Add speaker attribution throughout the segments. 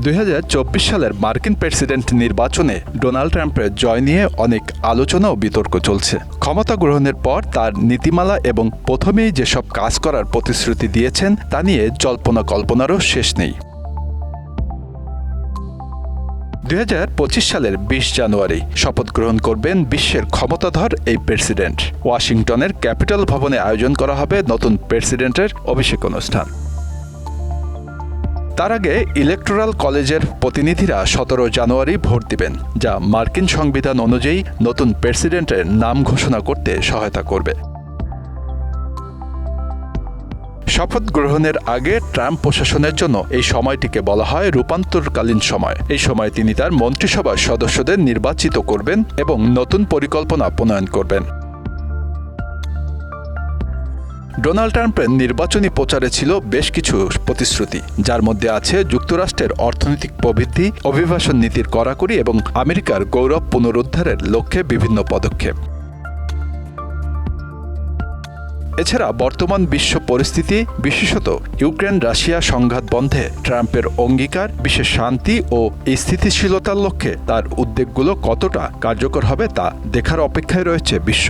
Speaker 1: 2024 সালের মার্কিন প্রেসিডেন্ট নির্বাচনে ডোনাল্ড ট্রাম্পের জয় নিয়ে অনেক আলোচনা ও বিতর্ক চলছে। ক্ষমতা গ্রহণের পর তার নীতিমালা এবং প্রথমেই যেসব কাজ করার প্রতিশ্রুতি দিয়েছেন তা নিয়ে জল্পনা কল্পনারও শেষ নেই। 2025 সালের 20 জানুয়ারি শপথ গ্রহণ করবেন বিশ্বের ক্ষমতাধর এই প্রেসিডেন্ট। ওয়াশিংটনের ক্যাপিটল ভবনে আয়োজন করা হবে নতুন প্রেসিডেন্টের অভিষেক অনুষ্ঠান। তার আগে ইলেকটোরাল কলেজের প্রতিনিধিরা 17 জানুয়ারি ভোট দিবেন, যা মার্কিন সংবিধান অনুযায়ী নতুন প্রেসিডেন্টের নাম ঘোষণা করতে সহায়তা করবে। শপথ গ্রহণের আগে ট্রাম্প প্রশাসনের জন্য এই সময়টিকে বলা হয় রূপান্তরকালীন সময়। এই সময় তিনি তার মন্ত্রিসভার সদস্যদের নির্বাচিত করবেন এবং নতুন পরিকল্পনা প্রণয়ন করবেন। ডোনাল্ড ট্রাম্পের নির্বাচনী প্রচারে ছিল বেশ কিছু প্রতিশ্রুতি, যার মধ্যে আছে যুক্তরাষ্ট্রের অর্থনৈতিক প্রবৃদ্ধি, অভিবাসন নীতির কড়াকড়ি এবং আমেরিকার গৌরব পুনরুদ্ধারের লক্ষ্যে বিভিন্ন পদক্ষেপ। এছাড়া বর্তমান বিশ্ব পরিস্থিতি, বিশেষত ইউক্রেন রাশিয়া সংঘাত বন্ধে ট্রাম্পের অঙ্গীকার, বিশ্বের শান্তি ও স্থিতিশীলতার লক্ষ্যে তার উদ্যোগগুলো কতটা কার্যকর হবে তা দেখার অপেক্ষায় রয়েছে বিশ্ব।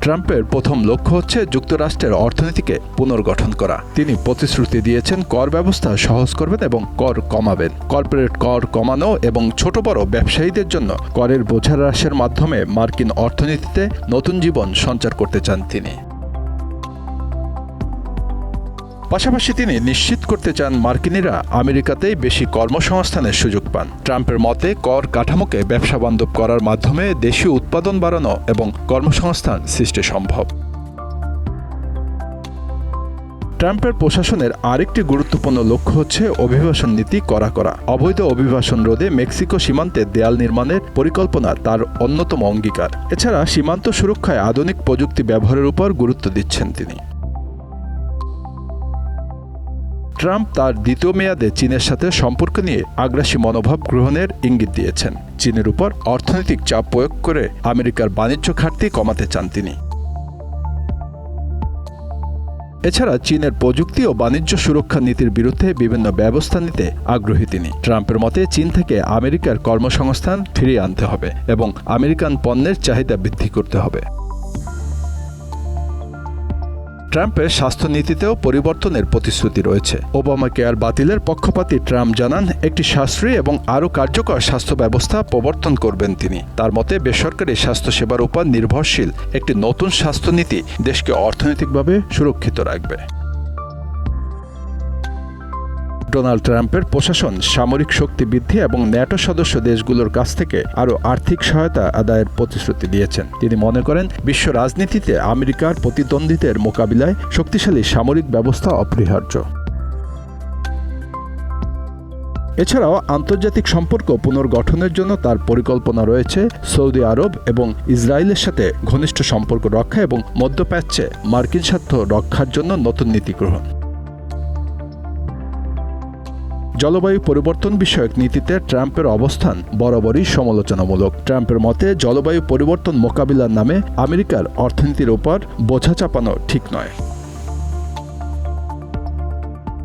Speaker 1: ট্রাম্পের প্রথম লক্ষ্য হচ্ছে যুক্তরাষ্ট্রের অর্থনীতিকে পুনর্গঠন করা। তিনি প্রতিশ্রুতি দিয়েছেন কর ব্যবস্থা সহজ করবেন এবং কর কমাবেন। কর্পোরেট কর কমানো এবং ছোট বড় ব্যবসায়ীদের জন্য করের বোঝা হ্রাসের মাধ্যমে মার্কিন অর্থনীতিতে নতুন জীবন সঞ্চার করতে চান তিনি। পাশাপাশি তিনি নিশ্চিত করতে চান মার্কিনিরা আমেরিকাতেই বেশি কর্মসংস্থানের সুযোগ পান। ট্রাম্পের মতে কর কাঠামোকে ব্যবসা বান্ধব করার মাধ্যমে দেশীয় উৎপাদন বাড়ানো এবং কর্মসংস্থান সৃষ্টি সম্ভব। ট্রাম্পের প্রশাসনের আরেকটি গুরুত্বপূর্ণ লক্ষ্য হচ্ছে অভিবাসন নীতি কড়া করা। অবৈধ অভিবাসন রোধে মেক্সিকো সীমান্তে দেয়াল নির্মাণের পরিকল্পনা তার অন্যতম অঙ্গীকার। এছাড়া সীমান্ত সুরক্ষায় আধুনিক প্রযুক্তি ব্যবহারের উপর গুরুত্ব দিচ্ছেন তিনি। ট্রাম্প তার দ্বিতীয় মেয়াদে চীনের সাথে সম্পর্ক নিয়ে আগ্রাসী মনোভাব গ্রহণের ইঙ্গিত দিয়েছেন। চীনের উপর অর্থনৈতিক চাপ প্রয়োগ করে আমেরিকার বাণিজ্য ঘাটতি কমাতে চান তিনি। এছাড়া চীনের প্রযুক্তি ও বাণিজ্য সুরক্ষা নীতির বিরুদ্ধে বিভিন্ন ব্যবস্থা নিতে আগ্রহী তিনি। ট্রাম্পের মতে চীন থেকে আমেরিকার কর্মসংস্থান ফিরিয়ে আনতে হবে এবং আমেরিকান পণ্যের চাহিদা বৃদ্ধি করতে হবে। ট্রাম্পের স্বাস্থ্যনীতিতেও পরিবর্তনের প্রতিশ্রুতি রয়েছে। ওবামা কেয়ার বাতিলের পক্ষপাতী ট্রাম্প জানান একটি সাশ্রয়ী এবং আরও কার্যকর স্বাস্থ্য ব্যবস্থা প্রবর্তন করবেন তিনি। তার মতে বেসরকারি স্বাস্থ্যসেবার উপর নির্ভরশীল একটি নতুন স্বাস্থ্যনীতি দেশকে অর্থনৈতিকভাবে সুরক্ষিত রাখবে। ডোনাল্ড ট্রাম্পের প্রশাসন সামরিক শক্তি বৃদ্ধি এবং ন্যাটো সদস্য দেশগুলোর কাছ থেকে আরও আর্থিক সহায়তা আদায়ের প্রতিশ্রুতি দিয়েছেন। তিনি মনে করেন বিশ্ব রাজনীতিতে আমেরিকার প্রতিদ্বন্দ্বীদের মোকাবিলায় শক্তিশালী সামরিক ব্যবস্থা অপরিহার্য। এছাড়াও আন্তর্জাতিক সম্পর্ক পুনর্গঠনের জন্য তার পরিকল্পনা রয়েছে সৌদি আরব এবং ইসরায়েলের সাথে ঘনিষ্ঠ সম্পর্ক রক্ষা এবং মধ্যপ্রাচ্যে মার্কিন স্বার্থ রক্ষার জন্য নতুন নীতি গ্রহণ। জলবায়ু পরিবর্তন বিষয়ক নীতিতে ট্রাম্পের অবস্থান বরাবরই সমালোচনামূলক। ট্রাম্পের মতে জলবায়ু পরিবর্তন মোকাবিলার নামে আমেরিকার অর্থনীতির উপর বোঝা চাপানো ঠিক নয়।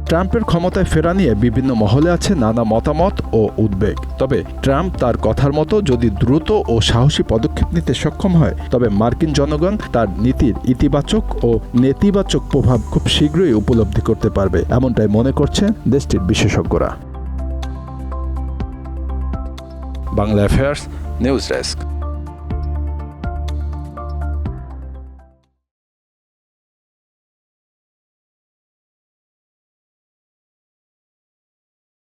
Speaker 1: ট্রাম্পের ক্ষমতায় ফেরা নিয়ে বিভিন্ন মহলে আছে নানা মতামত ও উদ্বেগ। তবে ট্রাম্প তার কথার মতো যদি দ্রুত ও সাহসী পদক্ষেপ নিতে সক্ষম হয়, তবে মার্কিন জনগণ তার নীতির ইতিবাচক ও নেতিবাচক প্রভাব খুব শীঘ্রই উপলব্ধি করতে পারবে, এমনটাই মনে করছেন দেশটির বিশেষজ্ঞরা। Bangla affairs news desk.